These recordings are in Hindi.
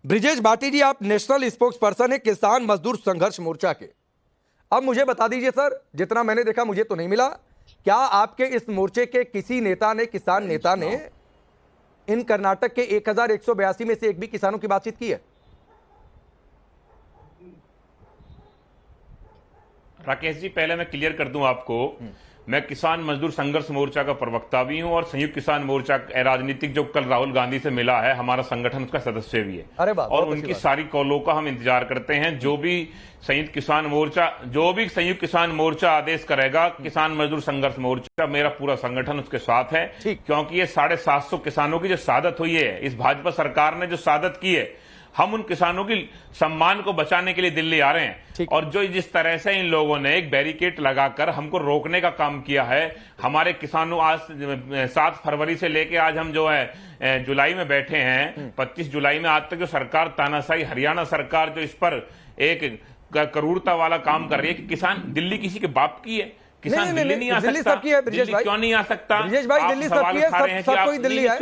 ब्रिजेश भाटी जी, आप नेशनल स्पोक्स पर्सन है किसान मजदूर संघर्ष मोर्चा के। अब मुझे बता दीजिए सर, जितना मैंने देखा मुझे तो नहीं मिला, क्या आपके इस मोर्चे के किसी नेता ने, किसान नेता ने इन कर्नाटक के 1182 में से एक भी किसानों की बातचीत की है? राकेश जी, पहले मैं क्लियर कर दूं आपको, मैं किसान मजदूर संघर्ष मोर्चा का प्रवक्ता भी हूं और संयुक्त किसान मोर्चा राजनीतिक जो कल राहुल गांधी से मिला है, हमारा संगठन उसका सदस्य भी है। अरे बाप, और उनकी सारी कॉलों का हम इंतजार करते हैं। जो भी संयुक्त किसान मोर्चा आदेश करेगा, किसान मजदूर संघर्ष मोर्चा, मेरा पूरा संगठन उसके साथ है। क्योंकि ये 750 किसानों की जो शहादत हुई है, इस भाजपा सरकार ने जो शहादत की है, हम उन किसानों की सम्मान को बचाने के लिए दिल्ली आ रहे हैं। और जो जिस तरह से इन लोगों ने एक बैरिकेड लगाकर हमको रोकने का काम किया है, हमारे किसानों आज 7 फरवरी से लेके आज हम जो है जुलाई में बैठे हैं, 25 जुलाई में, आज तक जो सरकार तानाशाही हरियाणा सरकार जो इस पर एक क्रूरता वाला काम कर रही है कि किसान दिल्ली किसी के बाप की है, किसान दिल्ली नहीं आ सकता। दिल्ली सबकी है ब्रिजेश भाई, क्यों नहीं आ सकता? ब्रिजेश भाई, दिल्ली सबकी है, सब कोई दिल्ली है।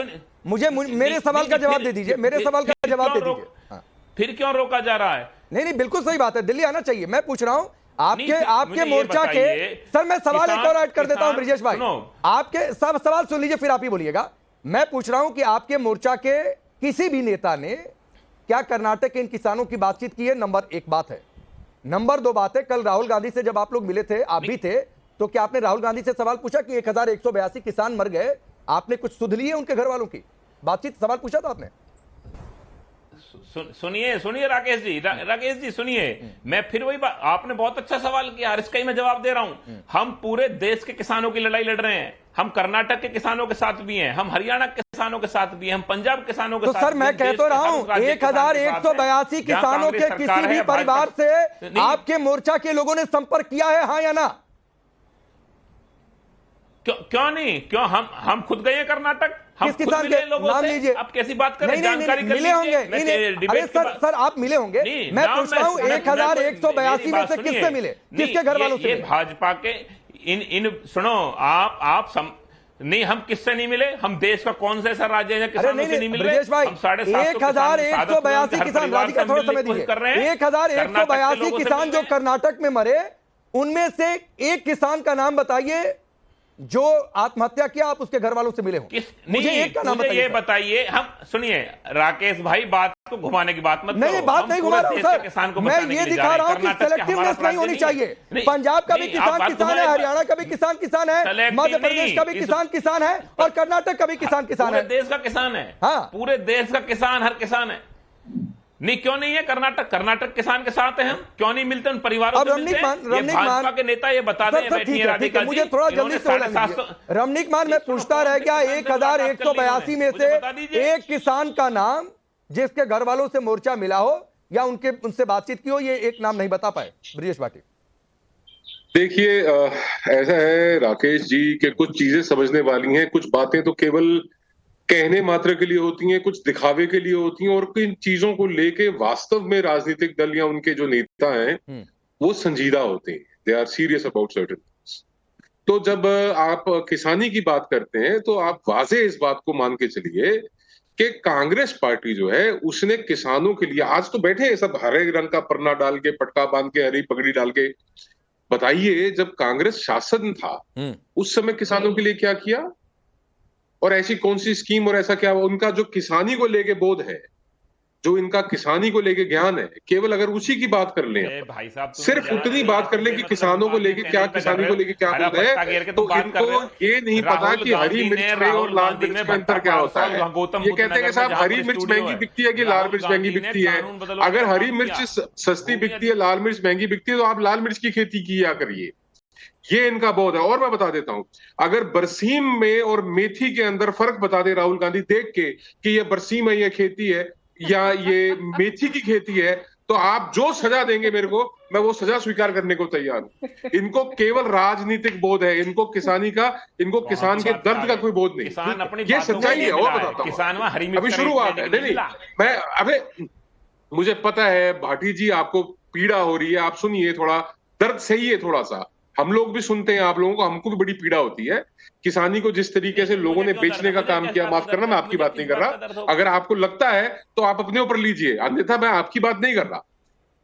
मुझे मेरे सवाल का जवाब दे दीजिए, मेरे सवाल का जवाब दे दीजिए। फिर क्यों रोका जा रहा है? नहीं, बिल्कुल सही बात है, दिल्ली आना चाहिए। मैं पूछ रहा हूं आपके मोर्चा के, सर मैं सवाल एक और ऐड कर देता हूं ब्रिजेश भाई, आपके सब सवाल सुन लीजिए फिर आप ही बोलिएगा। मैं पूछ रहा हूं कि आपके मोर्चा के किसी भी नेता ने क्या कर्नाटक के इन किसानों की बातचीत की है? नंबर 1 बात है। नंबर 2 बात है, कल राहुल गांधी से जब आप लोग मिले थे, आप भी थे, तो क्या आपने राहुल गांधी से सवाल पूछा कि 1182 किसान मर गए, आपने कुछ सुध ली है उनके घर वालों की? बातचीत, सवाल पूछा था आपने? सुनिए राकेश जी सुनिए, मैं फिर वही बात, आपने बहुत अच्छा सवाल किया, इसका ही मैं जवाब दे रहा हूं। हम पूरे देश के किसानों की लड़ाई लड़ रहे हैं। हम कर्नाटक के किसानों के साथ भी हैं, हम हरियाणा के किसानों के साथ भी हैं, हम पंजाब किसानों के साथ। सर मैं कह तो रहा हूं, 1182 किसानों के किसी भी परिवार से आपके मोर्चा के लोगों ने संपर्क किया है, हाँ या ना? क्यों नहीं? क्यों हम खुद गए हैं कर्नाटक, हम किस किसान के नाम लीजिए? आप कैसी बात कर रहे हैं? जानकारी मिले होंगे। अरे सर आप मिले होंगे, मैं पूछ रहा हूं 1182 में से किससे मिले, किसके घर वालों से? भाजपा के इन सुनो, आप नहीं, हम किससे नहीं मिले? हम देश का कौन सा ऐसा राज्य है किसानों से नहीं मिल रहे? हम 1182 किसान, राधिका थोड़ा समय दीजिए, 1182 किसान जो कर्नाटक में मरे, उनमें से एक किसान का नाम बताइए जो आत्महत्या किया, आप उसके घर वालों से मिले हो? मुझे एक का नाम बताइए। ये बताइए। हम सुनिए राकेश भाई, बात को घुमाने की बात मत करो। नहीं, बात नहीं घुमा रहा हूं सर, मैं ये दिखा रहा हूं कि सेलेक्टिवनेस नहीं होनी चाहिए। पंजाब का भी किसान है, हरियाणा का भी किसान है, मध्य प्रदेश का भी किसान है, और कर्नाटक का भी किसान है। पूरे देश का किसान है, हाँ, पूरे देश का किसान, हर किसान है। नहीं, क्यों नहीं है? कर्नाटक किसान के साथ है, हम क्यों नहीं मिलते उन परिवारों से? भाजपा के नेता ये बता दें, ठीक है, मुझे थोड़ा जल्दी से रमनीक मान, मैं पूछता रह गया, 1182 में से एक किसान का नाम जिसके घर वालों से मोर्चा मिला हो या उनसे बातचीत की हो, ये एक नाम नहीं बता पाए ब्रिजेश भाटी। देखिए, ऐसा है राकेश जी कि कुछ चीजें समझने वाली हैं, कुछ बातें तो केवल कहने मात्र के लिए होती हैं, कुछ दिखावे के लिए होती हैं, और इन चीजों को लेके वास्तव में राजनीतिक दल या उनके जो नेता हैं वो संजीदा होते हैं। They are serious about certain. तो जब आप किसानी की बात करते हैं तो आप वाजे इस बात को मान के चलिए कि कांग्रेस पार्टी जो है उसने किसानों के लिए, आज तो बैठे हैं सब हरे रंग का परना डाल के, पटका बांध के, हरी पगड़ी डाल के, बताइए जब कांग्रेस शासन था उस समय किसानों के लिए क्या किया, और ऐसी कौन सी स्कीम, और ऐसा क्या उनका जो किसानी को लेके बोध है, जो इनका किसानी को लेके ज्ञान है, केवल अगर उसी की बात कर लें, भाई साहब सिर्फ उतनी बात कर लें कि किसानों को लेके क्या, किसानी को लेके क्या बोध है, तो इनको ये नहीं पता कि हरी मिर्च में और लाल मिर्च में अंतर क्या होता है। ये कहते हैं कि साहब हरी मिर्च महंगी बिकती है कि लाल मिर्च महंगी बिकती है? अगर हरी मिर्च सस्ती बिकती है, लाल मिर्च महंगी बिकती है, तो आप लाल मिर्च की खेती किया करिए। ये इनका बोध है। और मैं बता देता हूं, अगर बरसीम में और मेथी के अंदर फर्क बता दे राहुल गांधी देख के कि ये बरसीम है, ये खेती है, या ये मेथी की खेती है, तो आप जो सजा देंगे मेरे को, मैं वो सजा स्वीकार करने को तैयार हूं। इनको केवल राजनीतिक बोध है, इनको किसानी का, इनको किसान के दर्द का कोई बोध नहीं। ये सच्चाई है। और बताता हूं, अभी शुरुआत है। नहीं, मैं अबे मुझे पता है भाटी जी आपको पीड़ा हो रही है, आप सुनिए, थोड़ा दर्द सही है थोड़ा सा, हम लोग भी सुनते हैं आप लोगों को, हमको भी बड़ी पीड़ा होती है। किसानी को जिस तरीके से लोगों ने बेचने का काम किया, माफ करना मैं आपकी बात नहीं कर रहा, अगर आपको लगता है तो आप अपने ऊपर लीजिए, अन्यथा मैं आपकी बात नहीं कर रहा।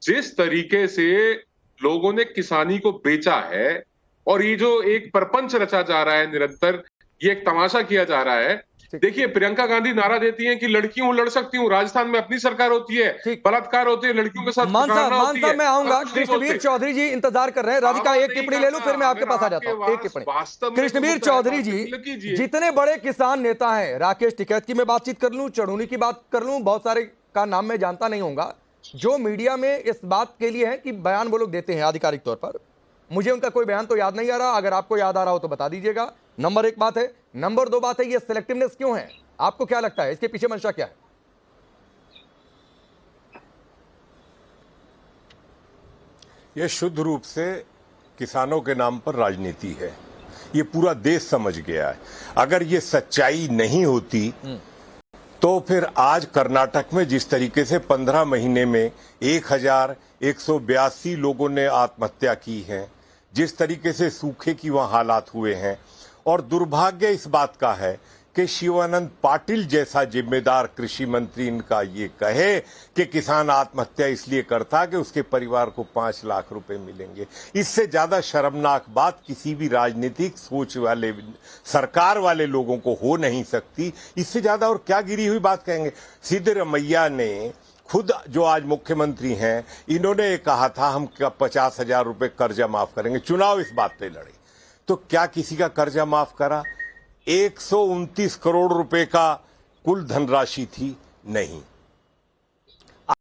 जिस तरीके से लोगों ने किसानी को बेचा है और ये जो एक प्रपंच रचा जा रहा है निरंतर, ये एक तमाशा किया जा रहा है। देखिए प्रियंका गांधी नारा देती हैं कि लड़की हूं, लड़ सकती हूं, राजस्थान में अपनी सरकार होती है, बलात्कार होते हैं लड़कियों के साथ, मान साहब मैं आऊंगा। कृष्णवीर चौधरी जी इंतजार कर रहे हैं, राधिका एक टिप्पणी ले लूं फिर मैं आपके पास आ जाता हूं। एक टिप्पणी, कृष्णवीर चौधरी जी जितने बड़े किसान नेता हैं, राकेश टिकैत की मैं बातचीत कर लूं, चढ़ूनी की बात कर लूं, बहुत सारे का नाम मैं जानता नहीं होऊंगा, जो मीडिया में इस बात के लिए है कि बयान वो लोग देते हैं आधिकारिक तौर पर, मुझे उनका कोई बयान तो याद नहीं आ रहा, अगर आपको याद आ रहा हो तो बता दीजिएगा। नंबर एक बात है। नंबर दो बात है, ये सिलेक्टिवनेस क्यों है, आपको क्या लगता है इसके पीछे मंशा क्या है? यह शुद्ध रूप से किसानों के नाम पर राजनीति है, ये पूरा देश समझ गया है। अगर ये सच्चाई नहीं होती तो फिर आज कर्नाटक में जिस तरीके से 15 महीने में 1182 लोगों ने आत्महत्या की है, जिस तरीके से सूखे की वहां हालात हुए हैं, और दुर्भाग्य इस बात का है कि शिवानंद पाटिल जैसा जिम्मेदार कृषि मंत्री इनका ये कहे कि किसान आत्महत्या इसलिए करता कि उसके परिवार को 5 लाख रुपए मिलेंगे। इससे ज्यादा शर्मनाक बात किसी भी राजनीतिक सोच वाले सरकार वाले लोगों को हो नहीं सकती। इससे ज्यादा और क्या गिरी हुई बात कहेंगे। सिद्धरमैया ने खुद जो आज मुख्यमंत्री हैं, इन्होंने कहा था हम 50,000 रुपए कर्जा माफ करेंगे, चुनाव इस बात पे लड़े, तो क्या किसी का कर्जा माफ करा? 129 करोड़ रुपए का कुल धनराशि थी, नहीं।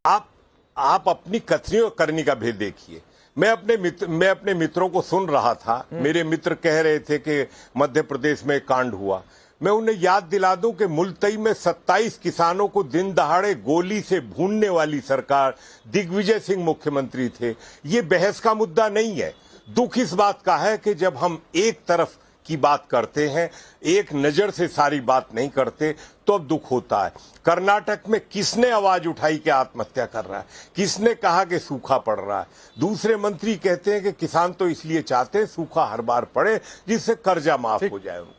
आप अपनी कथनियों करने का भेद देखिए। मैं अपने मित्रों को सुन रहा था, मेरे मित्र कह रहे थे कि मध्य प्रदेश में कांड हुआ। मैं उन्हें याद दिला दूं कि मुल्तई में 27 किसानों को दिन दहाड़े गोली से भूनने वाली सरकार दिग्विजय सिंह मुख्यमंत्री थे। ये बहस का मुद्दा नहीं है। दुख इस बात का है कि जब हम एक तरफ की बात करते हैं, एक नजर से सारी बात नहीं करते, तो अब दुख होता है। कर्नाटक में किसने आवाज उठाई कि आत्महत्या कर रहा है? किसने कहा कि सूखा पड़ रहा है? दूसरे मंत्री कहते हैं कि किसान तो इसलिए चाहते हैं सूखा हर बार पड़े जिससे कर्जा माफ हो जाए उनका।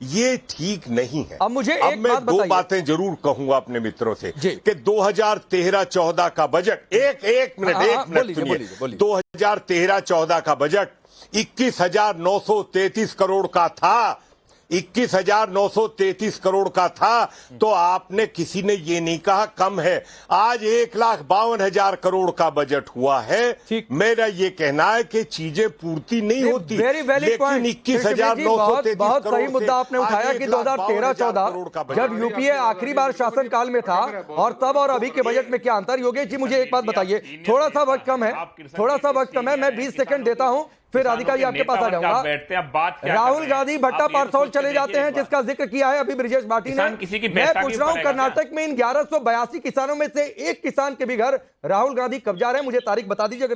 ये ठीक नहीं है। अब मैं दो बातें जरूर कहूंगा अपने मित्रों से कि 2013-14 का बजट, एक मिनट सुनिए, 2013-14 का बजट 21,933 करोड़ का था, 21,933 करोड़ का था, तो आपने किसी ने ये नहीं कहा कम है। आज 1,52,000 करोड़ का बजट हुआ है। मेरा ये कहना है कि चीजें पूर्ति नहीं होती, लेकिन 21,933 बहुत सही मुद्दा आपने उठाया कि 2013-14 जब यूपीए आखिरी बार शासन काल में था और तब और अभी के बजट में क्या अंतर। योगेश जी मुझे एक बात बताइए, थोड़ा सा वक्त कम है, मैं 20 सेकंड देता हूं, फिर राधिका जी आपके पास आ जाऊंगा। राहुल गांधी भट्टा पारसौल चले जाते हैं, जिसका जिक्र किया है अभी ब्रिजेश भाटी ने। मैं पूछ रहा हूं कर्नाटक में इन 1182 किसानों में से एक किसान के भी घर राहुल गांधी कब्जा रहे हैं, मुझे तारीख बता दीजिए अगर